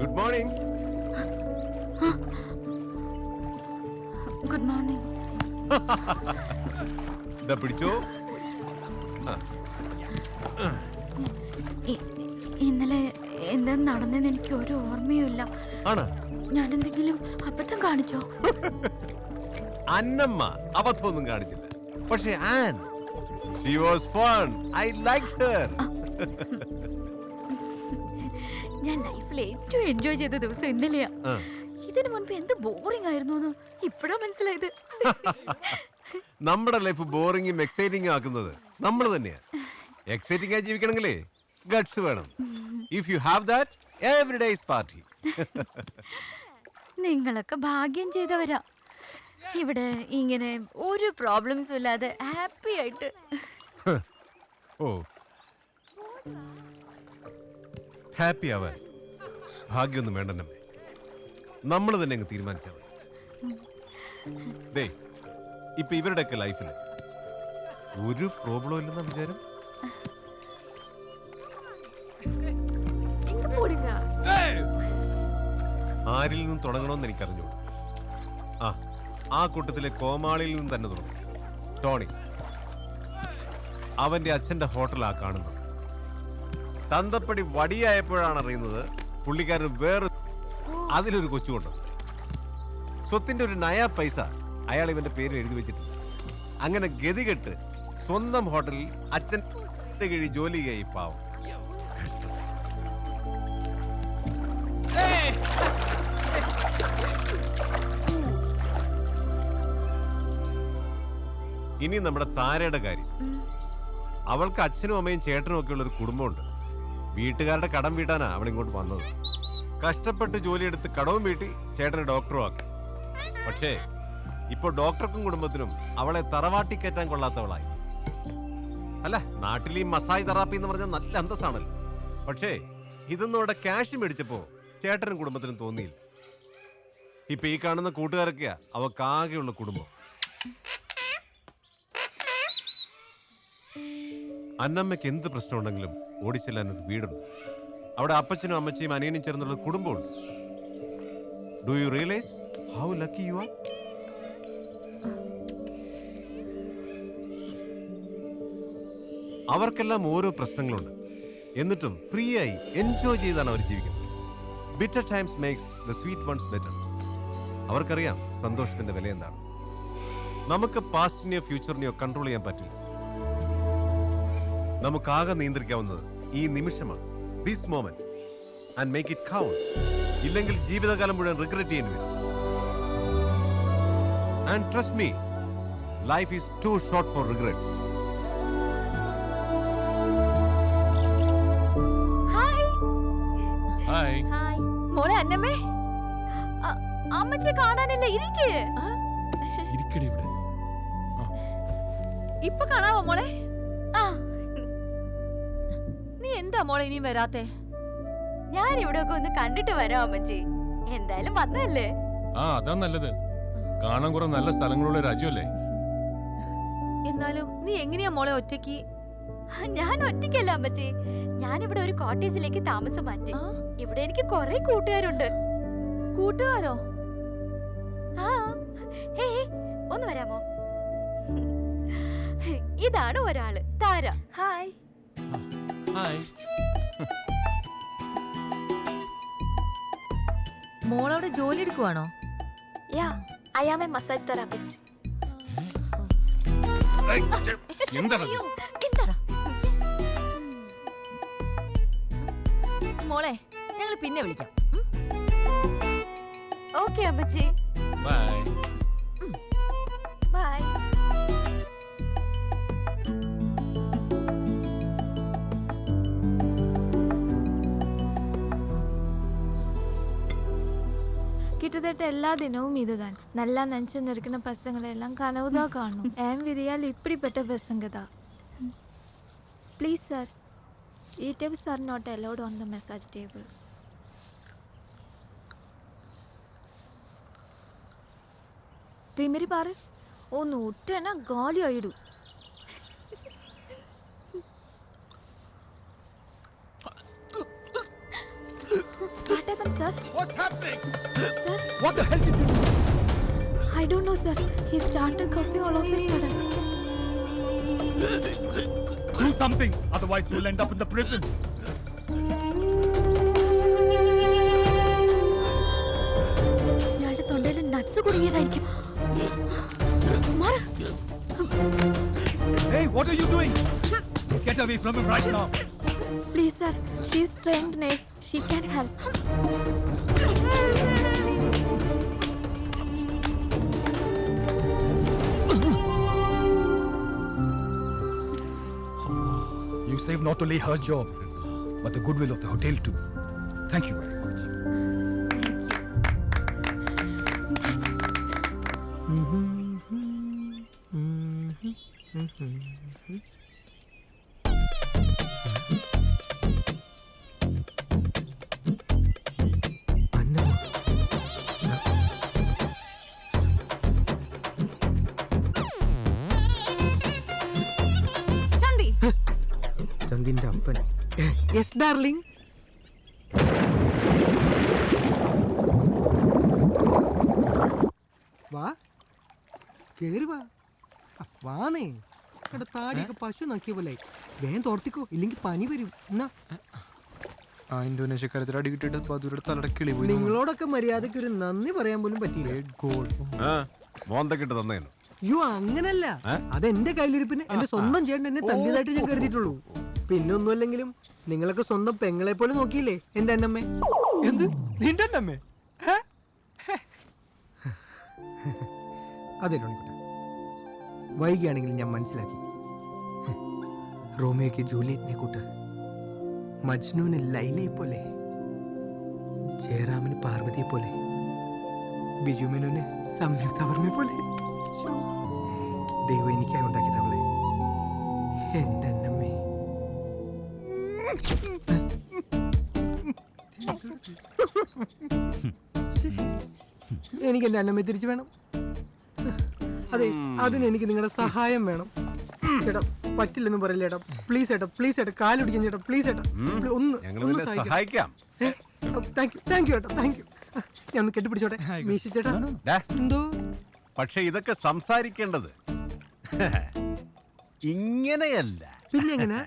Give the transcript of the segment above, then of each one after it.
Good morning. Good morning. ഇതാ പിടിച്ചോ. ഇന്നലെ എന്താ നടന്നെന്ന് എനിക്ക് ഒരു ഓർമ്മയുമില്ല. ആണ് ഞാൻ എന്തെങ്കിലും അബദ്ധം കാണിച്ചോ? അന്നമ്മ അബദ്ധമൊന്നും കാണിച്ചില്ല. പക്ഷേ an, she was fun. I liked her. ഞാൻ ലൈഫിൽ ഏറ്റവും എൻജോയ് ചെയ്ത ദിവസം ഇന്നലെയാ. ഇതിനു മുൻപ് എന്ത് ബോറിംഗ് ആയിരുന്നു എന്ന് ഇപ്പോഴാ മനസ്സിലായത്. നമ്മുടെ ലൈഫ് ബോറിംഗും എക്സൈറ്റിംഗും ആക്കുന്നത് നമ്മൾ തന്നെയാ. എക്സൈറ്റിംഗ് ആയി ജീവിക്കണമെങ്കിലേ ഗട്സ് വേണം. If you have that, every day is party. നിങ്ങളൊക്കെ ഭാഗ്യം ചെയ്തവരാ. ഇവിടെ ഇങ്ങനെ ഒരു പ്രോബ്ലംസും ഇല്ലാതെ ഹാപ്പി ആയിട്ട്. ഓ, ഹാപ്പി ആവാൻ ഭാഗ്യമൊന്നും വേണ്ടെന്നമ്മേ, നമ്മൾ തന്നെ അങ്ങ് തീരുമാനിച്ചാൽ മതി. ദേ, ഇപ്പൊ ഇവരുടെയൊക്കെ ലൈഫിൽ ഒരു പ്രോബ്ലം ഇല്ലെന്ന വിചാരം. ആരിൽ നിന്നും തുടങ്ങണമെന്ന് എനിക്കറിഞ്ഞു. ആ കൂട്ടത്തിലെ കോമാളിയിൽ നിന്ന് തന്നെ തുടങ്ങും. ടോണി, അവന്റെ അച്ഛന്റെ ഹോട്ടലാ കാണുന്നത്. തന്തപ്പടി വടിയായപ്പോഴാണ് അറിയുന്നത് പുള്ളിക്കാരൻ വേറെ അതിലൊരു കൊച്ചുകൊണ്ട് സ്വത്തിന്റെ ഒരു നയാ പൈസ അയാൾ ഇവന്റെ പേരിൽ എഴുതി വെച്ചിട്ടുണ്ട്. അങ്ങനെ ഗതികെട്ട് സ്വന്തം ഹോട്ടലിൽ അച്ഛൻ കഴി ജോലി ചെയ്യായി പാവം. ഇനി നമ്മുടെ താരയുടെ കാര്യം. അവൾക്ക് അച്ഛനും അമ്മയും ചേട്ടനും ഒക്കെ ഉള്ള ഒരു കുടുംബമുണ്ട്. വീട്ടുകാരുടെ കടം വീട്ടാനാ അവൾ ഇങ്ങോട്ട് വന്നത്. കഷ്ടപ്പെട്ട് ജോലിയെടുത്ത് കടവും വീട്ടി ചേട്ടനെ ഡോക്ടറും ആക്കി. പക്ഷേ ഇപ്പൊ ഡോക്ടർക്കും കുടുംബത്തിനും അവളെ തറവാട്ടി കയറ്റാൻ കൊള്ളാത്തവളായി. അല്ല, നാട്ടിൽ ഈ മസാജ് തെറാപ്പി എന്ന് പറഞ്ഞാൽ നല്ല അന്തസ്സാണല്ലോ. പക്ഷേ ഇതൊന്നും അവിടെ ക്യാഷ് മേടിച്ചപ്പോ ചേട്ടനും കുടുംബത്തിനും തോന്നിയില്ല. ഇപ്പൊ ഈ കാണുന്ന കൂട്ടുകാരൊക്കെയാ അവക്കാകെയുള്ള കുടുംബം. അന്നമ്മയ്ക്ക് എന്ത് പ്രശ്നമുണ്ടെങ്കിലും ഓടിച്ചെല്ലാൻ ഒരു വീടുണ്ട്. അവിടെ അപ്പച്ചനും അമ്മച്ചിയും അനിയനും ചേർന്നുള്ള കുടുംബമുണ്ട്. Do you realise how lucky you are? അവർക്കെല്ലാം ഓരോ പ്രശ്നങ്ങളുണ്ട്. എന്നിട്ടും ഫ്രീ ആയി എൻജോയ് ചെയ്താണ് അവർ ജീവിക്കുന്നത്. Bitter times makes the sweet ones better. അവർക്കറിയാം സന്തോഷത്തിന്റെ വില എന്താണ്. നമുക്ക് പാസ്റ്റിനെയോ ഫ്യൂച്ചറിനെയോ കൺട്രോൾ ചെയ്യാൻ പറ്റില്ല. നമുക്കാകെ നിയന്ത്രിക്കാവുന്നത് ഈ നിമിഷമാണ്. This moment and make it count. ഇല്ലെങ്കിൽ ജീവിതകാലം മുഴുവൻ റിഗ്രറ്റ് ചെയ്യേണ്ടി വരും. And trust me, life is too short for regrets. Hi. Hi. മോളെ അന്നമ്മേ, അമ്മച്ചി കാണാനില്ല, ഇരിക്കേ. ഇരിക്കടി ഇവിടെ. ഇപ്പൊ കാണാവോ മോളെ? ആ, നീ എന്താ മോളെ ഇനിയും വരാത്തെ? ഞാൻ ഇവിടെ ഒക്കെ ഒന്ന് കണ്ടിട്ട് വരാം അമ്മച്ചി. എന്തായാലും വന്നല്ലേ. അതാ നല്ലത്. കാണാൻ കുറെ നല്ല സ്ഥലങ്ങളുള്ള രാജ്യമല്ലേ. എന്നാലും നീ എങ്ങനെയാ മോളെ ഒറ്റയ്ക്ക്? ഞാൻ ഒറ്റയ്ക്കല്ല അമ്മച്ചി. ഞാൻ ഇവിടെ ഒരു കോട്ടേജിലേക്ക് താമസം മാറ്റി. ഇവിടെ എനിക്ക് കുറെ കൂട്ടുകാരുണ്ട്. കൂട്ടുകാരോ? ആ, ഹേ, ഒന്ന് വരാമോ? ഇതാണ് ഒരാള്, താര. ഹായ്. ഹായ്. മോളവിടെ ജോലി എടുക്കുവാണോ? Yeah, I am a massage therapist. എന്താടാ? എന്താടാ മോളെ, ഞങ്ങൾ പിന്നെ വിളിക്കാം. ഓക്കെ അമ്മച്ചി, ബൈ. ബൈ. கிட்டத்தட்ட எல்லா தினமும் இதுதான். நல்லா நினச்சி நிற்கிற பசங்களை எல்லாம் கனவுதான் காணும். என் விதியால் இப்படிப்பட்ட பசங்க தான். Please sir, e-tips are not allowed on the massage table. Thimiri പാറ്, ഒന്ന് ഒറ്റന ഗാലി ആയിടൂ. What happened? sir? What's happening? Sir, What the hell did you do? I don't know, sir. He started coughing all of a sudden. Do something, otherwise you'll end up in the prison. ഇയാളുടെ തൊണ്ടയിൽ nuts കുടുങ്ങിയതായിരിക്കും. മാറ്. Hey, what are you doing? Get away from him right now. Please, sir. She's trained nurse. She can help. You saved not only her job, but the goodwill of the hotel too. Thank you very much. ചന്തി ചന്ദിന്റെ അപ്പൻ. Yes darling. വാ, കേറി വാ. വാന്നേ. എടാ താടിയൊക്കെ പശു നോക്കിയ പോലെ. വേഗം തോർത്തിക്കോ, ഇല്ലെങ്കിൽ പനി വരും. എന്നാ ആ ഇന്തോനേഷ്യക്കാരത്തിൽ അടി കിട്ടിയിട്ട് പതുരുടെ തലയുടെ കിളി പോയി. നിങ്ങളോടൊക്കെ മര്യാദയ്ക്ക് ഒരു നന്ദി പറയാൻ പോലും പറ്റിയില്ല. ആ മോന്തക്കിട്ട് തന്നേനു. അയ്യോ അങ്ങനല്ല, അതെന്റെ കയ്യിലിരിപ്പിന് എന്റെ സ്വന്തം ചേട്ടൻ എന്നെ തല്ലിയതായിട്ട് ഞാൻ കരുതിയിട്ടുള്ളൂ. പിന്നെ ഒന്നുമല്ലെങ്കിലും നിങ്ങളൊക്കെ സ്വന്തം പെങ്ങളെ പോലെ നോക്കിയില്ലേ എന്റെ അന്നമ്മേ. എന്ത് നിന്റെ അമ്മേ? അതെ ടോണിക്കുട്ട, വൈകിയാണെങ്കിലും ഞാൻ മനസ്സിലാക്കി. റോമിയോക്ക് ജൂലിയറ്റിനെ കൂട്ട്, മജ്നുവിന് ലൈലയെ പോലെ, ജയറാമിന് പാർവതിയെ പോലെ, ബിജുമേനോന് സംയുക്ത വർമ്മയെ പോലെ. ദൈവം എനിക്കായി ഉണ്ടാക്കിയത് അവളെ, എന്റെ അന്നമ്മേ. എനിക്ക് എന്റെ അന്നമ്മയെ തിരിച്ചു വേണം. അതെ, അതിന് എനിക്ക് നിങ്ങളുടെ സഹായം വേണം. ചേട്ടാ പറ്റില്ലെന്ന് പറയില്ല ചേട്ടാ. പ്ലീസ് ചേട്ടാ, പ്ലീസ് ചേട്ടാ, കാലുപിടിക്കാൻ ചേട്ടാ, പ്ലീസ് ചേട്ടാ. ഒന്ന് സഹായിക്കാം. താങ്ക് യു ചേട്ടാ, താങ്ക് യു. ഞാൻ ഒന്ന് കെട്ടിപ്പിടിച്ചോട്ടെ. മീശ ചേട്ടാ എന്തോ. പക്ഷെ ഇതൊക്കെ സംസാരിക്കേണ്ടത് ഇങ്ങനെയല്ല. പിന്നെ എങ്ങനെ?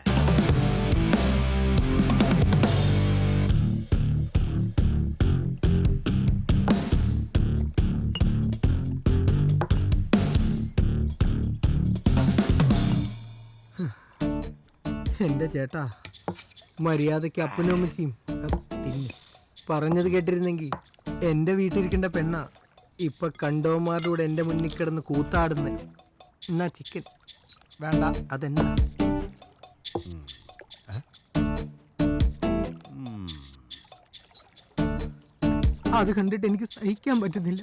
എന്റെ ചേട്ടാ, മര്യാദയ്ക്ക് അപ്പനും അമ്മച്ചിയും തിന്നു പറഞ്ഞത് കേട്ടിരുന്നെങ്കിൽ എന്റെ വീട്ടിലിരിക്കേണ്ട പെണ്ണ ഇപ്പൊ കണ്ടോമാരുടെ കൂടെ എന്റെ മുന്നിൽ കിടന്ന് കൂത്താടുന്നേ. എന്നാ ചിക്കൻ വേണ്ട, അതെന്നാ? അത് കണ്ടിട്ട് എനിക്ക് സഹിക്കാൻ പറ്റുന്നില്ല.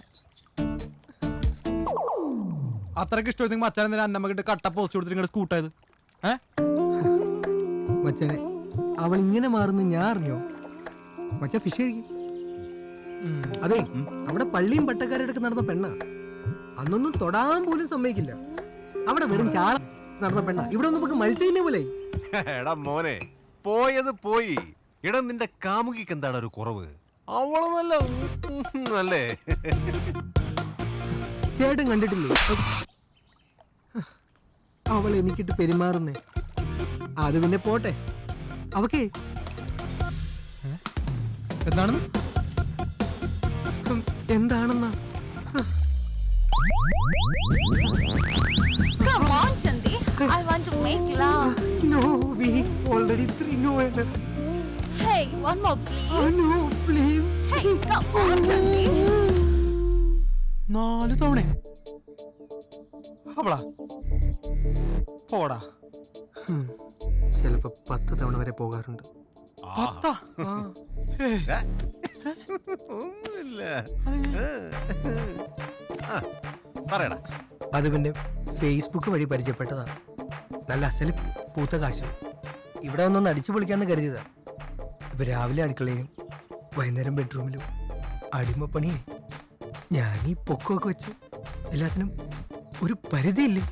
അത്രയ്ക്ക് ഇഷ്ടം അച്ഛനെ അന്നമ്മ കിട്ട് കട്ട പോസ്റ്റ് കൊടുത്തിട്ട് നിങ്ങളുടെ സ്കൂട്ടായത്. മച്ചനെ, അവൾ ഇങ്ങനെ മാറുന്നു ഞാൻ അറിഞ്ഞോ? മച്ച ഫിഷ് കഴിക്കും. അതെ, അവിടെ പള്ളിയും പട്ടക്കാരുടെ നടന്ന പെണ്ണ. അന്നൊന്നും തൊടാൻ പോലും സമ്മതിക്കില്ല. അവിടെ വെറും ചാള നടന്ന പെണ്ണ. ഇവിടെ ഒന്നും നമുക്ക് മത്സ്യമില്ല പോലെ. എടാ മോനെ, പോയത് പോയി. എടാ നിന്റെ കാമുകിക്ക് എന്താണ് ഒരു കുറവ്? അവള് നല്ലേ? ചേട്ടൻ കണ്ടിട്ടില്ലേ അവൾ എനിക്കിട്ട് പെരുമാറുന്നേ? അത് പിന്നെ പോട്ടെ, അവക്കേ എന്താണെന്ന് എന്താണെന്നാ? Come on, Chandi. I want to make love. No, we already 3 no. Hey, one more, please. Oh no, please. Hey, come on, Chandi. 4 തവണ അവളാ പോടാ. ചിലപ്പോ 10 തവണ വരെ പോകാറുണ്ട്. 10? ഒന്നുമില്ല. പറയടാ. അത് പിന്നെ ഫേസ്ബുക്ക് വഴി പരിചയപ്പെട്ടതാ. നല്ല അസല് പൂത്ത കാശും. ഇവിടെ ഒന്നൊന്ന് അടിച്ചു പൊളിക്കാന്ന് കരുതിയതാ. ഇപ്പൊ രാവിലെ അടുക്കളയിലും വൈകുന്നേരം ബെഡ്റൂമിലും അടിമപ്പണിയെ. ഞാൻ ഈ പൊക്കമൊക്കെ വെച്ച് എല്ലാത്തിനും ഒരു പരിധിയില്ലേ?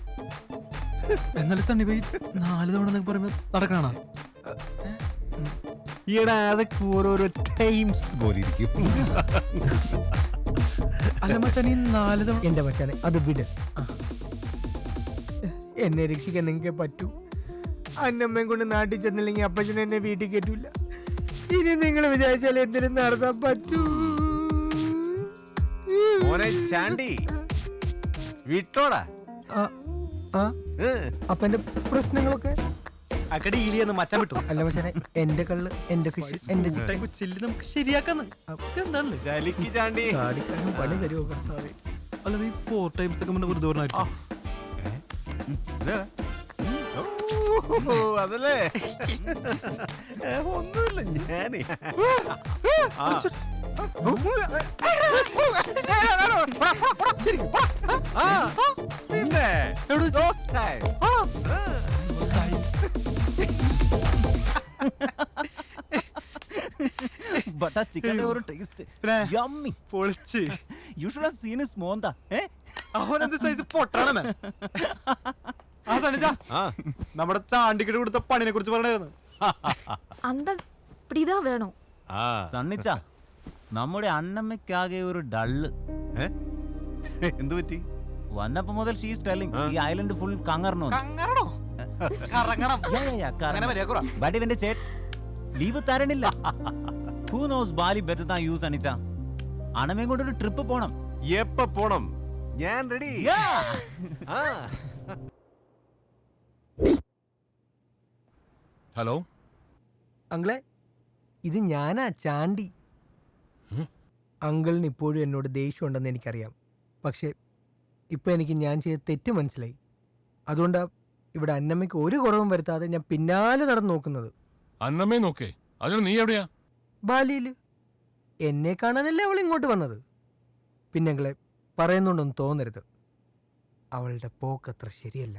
എന്നാലും സണ്ണി പോയി 4 തവണ പറയുമ്പോ നടക്കണ ഈടാ അതൊക്കെ ഓരോരോ ടൈംസ് പോലെ ഇരിക്കും. അല്ല മച്ചാൻ ഈ 4 തവണ എന്റെ മച്ചാനെ അത് വിട്. എന്നെ രക്ഷിക്കാൻ നിങ്ങൾക്ക് പറ്റൂ. അന്നമ്മയും കൊണ്ട് നാട്ടിൽ ചെന്നില്ലെങ്കിൽ അപ്പച്ചൻ എന്നെ വീട്ടിൽ കയറ്റൂല. ഇനി നിങ്ങൾ വിചാരിച്ചാൽ എന്തിനും നടത്താൻ പറ്റൂ. മോനെ ചാണ്ടി വിട്ടോടാ. ആ, ആ, അപ്പൊ എന്റെ പ്രശ്നങ്ങളൊക്കെ അക്കടെ ഈലിയെന്ന് മച്ചാൻ വിട്ടു. അല്ല മച്ചാനെ, എന്റെ കള്ള്, എന്റെ ഫിഷ്, എന്റെ ചിക്കൻ ചില്ലി നമുക്ക് ശരിയാക്കാന്ന്. എന്താണല്ലേ ചലിക്ക് ചാണ്ടി. ചാടിക്കാനും പണി തരുമോ കർത്താവേ? അല്ല ഈ 4 times ഒക്കെ മുന്നേ വെറുതെ പറഞ്ഞായിരിക്കും. ഇത്? ഓ, അതല്ലേ ഒന്നുമില്ല ഞാനേ. ആ. ആ, പിന്നെ those times. But a chicken ഒരു ടേസ്റ്റ് യമ്മി പൊളിച്ച് you should have seen his മോന്ത. അവനെന്ത് സൈസ് പൊട്ടാണ് man. ആ സണിച്ച ആ, നമ്മുടെ ചാണ്ടിക്കിട്ട് കൊടുത്ത പണിനെ കുറിച്ച് പറഞ്ഞായിരുന്നു. அந்த இப்படிதான் வேணும். ആ. സണ്ണിച്ച നമ്മുടെ അന്നമ്മയ്ക്കാകെ ഒരു ഡള്ള്. ഏ? എന്ത് പറ്റി? വന്നപ്പോ മുതൽ ഷീസ് ടെല്ലിംഗ് ഈ ഐലൻഡ് ഫുൾ കങ്ങറണോ. കങ്ങറണോ? കറങ്ങണം. അങ്ങനെ മര്യാദ. ബട്ട് ഇവന്റെ ചേട്ട ലീവ് തരണില്ല. Who knows Bali better than you സണ്ണിച്ച. അണമയും കൊണ്ടൊരു ട്രിപ്പ് പോണം. എപ്പ പോണം? ഞാൻ റെഡി. ആ. ഹലോ, അങ്കിളെ, ഇത് ഞാനാ ചാണ്ടി. അങ്കിളിന് ഇപ്പോഴും എന്നോട് ദേഷ്യമുണ്ടെന്ന് എനിക്കറിയാം. പക്ഷെ ഇപ്പൊ എനിക്ക് ഞാൻ ചെയ്ത തെറ്റ് മനസ്സിലായി. അതുകൊണ്ടാ ഇവിടെ അന്നമ്മയ്ക്ക് ഒരു കുറവും വരുത്താതെ ഞാൻ പിന്നാലെ നടന്നു നോക്കുന്നത്. അന്നമ്മേ നോക്കേ. അതിന് നീ എവിടെയാ? ബാലിയില് എന്നെ കാണാനല്ലേ അവൾ ഇങ്ങോട്ട് വന്നത്. പിന്നെ അങ്കിളെ, പറയുന്നുണ്ടൊന്നും തോന്നരുത്. അവളുടെ പോക്കത്ര ശരിയല്ല.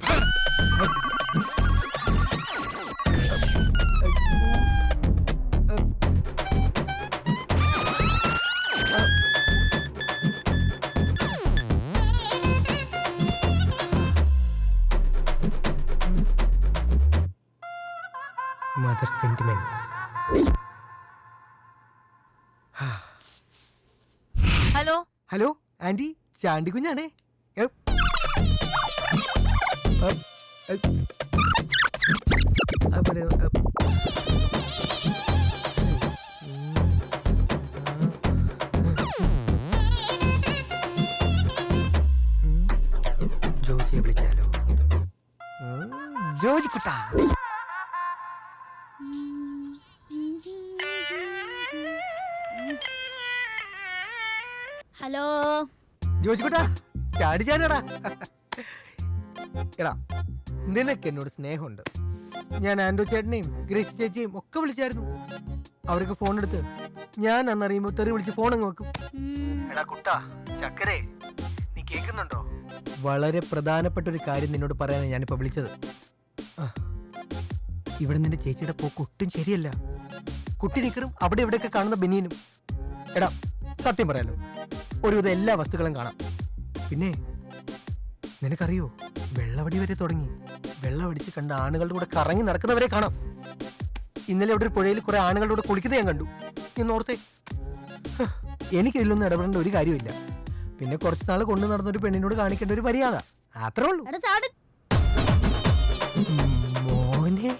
Mother sentiments. Hello, hello aunty, Chandy കുഞ്ഞാണേ. ജോജിയെ വിളിച്ചാലോ? ജോജി കുട്ടാ. ഹലോ ജോജി കുട്ടാ, ചാടി ചാനടാ. എടാ, നിനക്ക് എന്നോട് സ്നേഹമുണ്ട്. ഞാൻ ആൻഡോ ചേട്ടനെയും ഗ്രേസി ചേച്ചിയും ഒക്കെ വിളിച്ചായിരുന്നു. അവർക്ക് ഫോൺ എടുത്ത് ഞാൻ അന്നറിയുമ്പോ തെറി വിളിച്ച് ഫോൺ അങ്ങ് വെക്കും. എടാ കുട്ടാ, ചക്കരേ, നീ കേൾക്കുന്നുണ്ടോ? വളരെ പ്രധാനപ്പെട്ട ഒരു കാര്യം നിന്നോട് പറയാനാണ് ഞാനിപ്പോ വിളിച്ചത്. ഇവിടെ നിന്റെ ചേച്ചിയുടെ പോക്ക് ഒട്ടും ശരിയല്ല. കുട്ടി നിക്കറും അവിടെ ഇവിടെയൊക്കെ കാണുന്ന ബനിയനും. എടാ, സത്യം പറയാലോ, ഒരുവിധം എല്ലാ വസ്തുക്കളും കാണാം. പിന്നെ നിനക്കറിയോ, വെള്ളവടി വരെ തുടങ്ങി. വെള്ളമടിച്ച് കണ്ട ആണുങ്ങളുടെ കൂടെ കറങ്ങി നടക്കുന്നവരെ കാണാം. ഇന്നലെ അവിടെ ഒരു പുഴയിൽ കുറെ ആണുങ്ങളുടെ കൂടെ കുളിക്കുന്നത് ഞാൻ കണ്ടു. ഇന്നോർത്തെ എനിക്കിതിലൊന്നും ഇടപെടേണ്ട ഒരു കാര്യമില്ല. പിന്നെ കുറച്ച് നാൾ കൊണ്ടു നടന്നൊരു പെണ്ണിനോട് കാണിക്കേണ്ട ഒരു മര്യാദ, അത്രേ ഉള്ളൂ. മോനെ,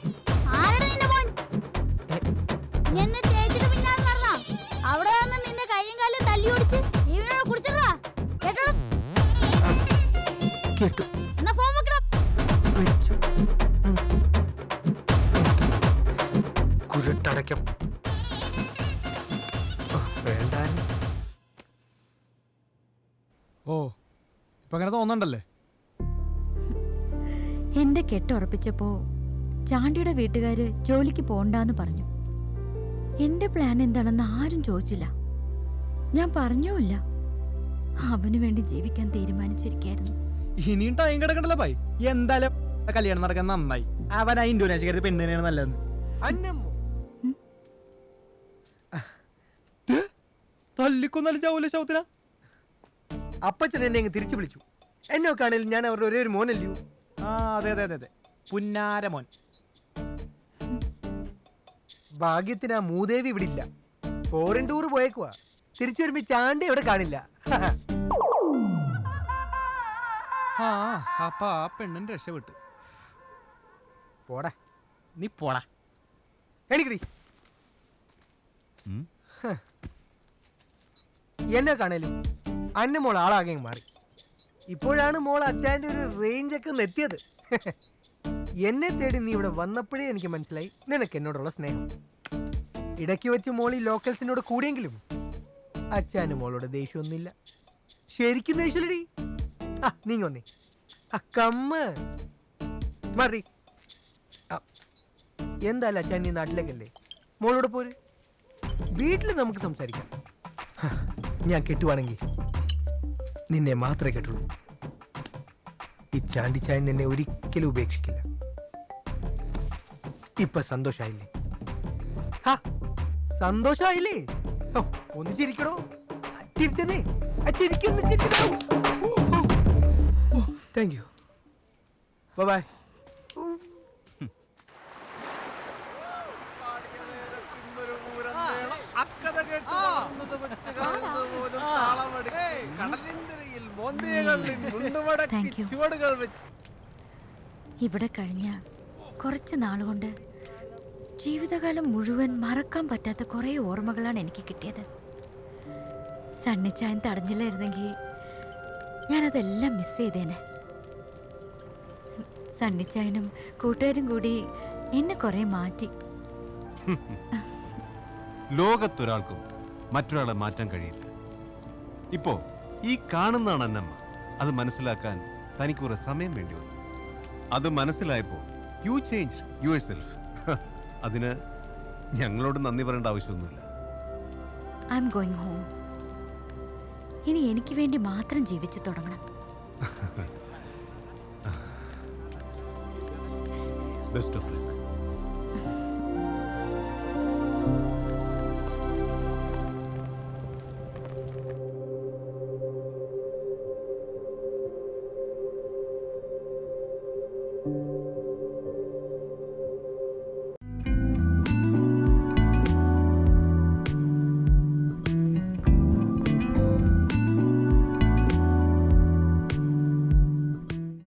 അവിടെ വന്ന് നിന്റെ കൈയും കാലും തല്ലി ഓടിച്ച് ജീവനോട് കുടിച്ചിടാ കേട്ടോ. കേട്ടു, എന്നാ ഫോൺ വെക്കണം. വെച്ചു. കുരുട്ടടയ്ക്കും വേണ്ടായിരുന്നു. ഓ, ഇപ്പൊ അങ്ങനെ തോന്നണ്ടല്ലേ? എന്റെ കെട്ടുറപ്പിച്ചപ്പോ ചാണ്ടിയുടെ വീട്ടുകാര് ജോലിക്ക് പോണ്ടാന്ന് പറഞ്ഞു. എന്റെ പ്ലാൻ എന്താണെന്ന് ആരും ചോദിച്ചില്ല. ഞാൻ പറഞ്ഞുമില്ല. അവന് വേണ്ടി ജീവിക്കാൻ തീരുമാനിച്ചിരിക്കായിരുന്നു. ഇനിയും ടൈം കിടക്കണ്ടല്ലോ ഭായി. എന്തായാലും കല്യാണം നടക്കാൻ നന്നായി. അവൻ ആ ഇന്തോനേഷ്യക്കാരി പെണ്ണിനെയാണ് നല്ലതെന്ന്. അന്നമ്മോ, തല്ലിക്കൊന്നാലും ചാവൂല ശവത്തിനാ. അപ്പച്ചൻ എന്നെ അങ്ങ് തിരിച്ചു വിളിച്ചു. എന്നെ കാണലും ഞാൻ അവരുടെ ഒരേ ഒരു മോനല്ലയോ. ആ, അതെ അതെ അതെ അതെ, പുന്നാര മോൻ. ഭാഗ്യത്തിന് ആ മൂദേവി ഇവിടെ ഇല്ല. ഫോറിൻ ടൂർ പോയേക്കുവാ. തിരിച്ചു വരുമ്പോ ചാണ്ടി ഇവിടെ കാണില്ല. ആ അപ്പൊ ആ പെണ്ണൻ രക്ഷപ്പെട്ട്. പോടാ നീ പോടാ. എണിക്കടി. എന്നെ കാണലും അന്ന മോൾ ആളാകെ മാറി. ഇപ്പോഴാണ് മോൾ അച്ചായൻ്റെ ഒരു റേഞ്ചൊക്കെ എത്തിയത്. എന്നെ തേടി നീ ഇവിടെ വന്നപ്പോഴേ എനിക്ക് മനസ്സിലായി നിനക്ക് എന്നോടുള്ള സ്നേഹം. ഇടയ്ക്ക് വെച്ച് മോൾ ഈ ലോക്കൽസിനോട് കൂടിയെങ്കിലും അച്ചായന് മോളോട് ദേഷ്യമൊന്നുമില്ല. ശരിക്കും ദേഷ്യമില്ലടി. ആ നീങ്ങ വന്നേ. ആ കമ്മ മറി. എന്തായാലും അച്ഛൻ നീ നാട്ടിലേക്കല്ലേ, മോളോട് പോര്. വീട്ടിൽ നമുക്ക് സംസാരിക്കാം. ഞാൻ കെട്ടുവാണെങ്കിൽ നിന്നെ മാത്രമേ കെട്ടുള്ളൂ. ഈ ചാണ്ടിച്ചായൻ നിന്നെ ഒരിക്കലും ഉപേക്ഷിക്കില്ല. ഇപ്പൊ സന്തോഷായില്ലേ? സന്തോഷായില്ലേ? ഒന്ന് ചിരിക്കണോ? ചിരിച്ചതേ thank you. Bye. Thank you. ഇവിടെ കഴിഞ്ഞ കുറച്ച് നാളുകൊണ്ട് ജീവിതകാലം മുഴുവൻ മറക്കാൻ പറ്റാത്ത കുറേ ഓർമ്മകളാണ് എനിക്ക് കിട്ടിയത്. സണ്ണിച്ചായൻ തടഞ്ഞില്ലായിരുന്നെങ്കിൽ ഞാനതെല്ലാം മിസ് ചെയ്തേനെ. സണ്ണിച്ചായനും കൂട്ടുകാരും കൂടി എന്നെ കുറെ മാറ്റി. ലോകത്തൊരാൾക്കും മറ്റൊരാളെ മാറ്റാൻ കഴിയില്ല. ഇപ്പോ ഈ കാണുന്നതാണ് അന്നമ്മ. അത് മനസ്സിലാക്കാൻ തനിക്ക് കുറെ സമയം വേണ്ടി വന്നു. അത് മനസ്സിലായപ്പോ യു ചേഞ്ച് യുവർ സെൽഫ്. അതിന് ഞങ്ങളോട് നന്ദി പറയേണ്ട ആവശ്യമൊന്നുമില്ല. I am going home. ഇനി എനിക്ക് വേണ്ടി മാത്രം ജീവിച്ചു തുടങ്ങണം. Best of luck.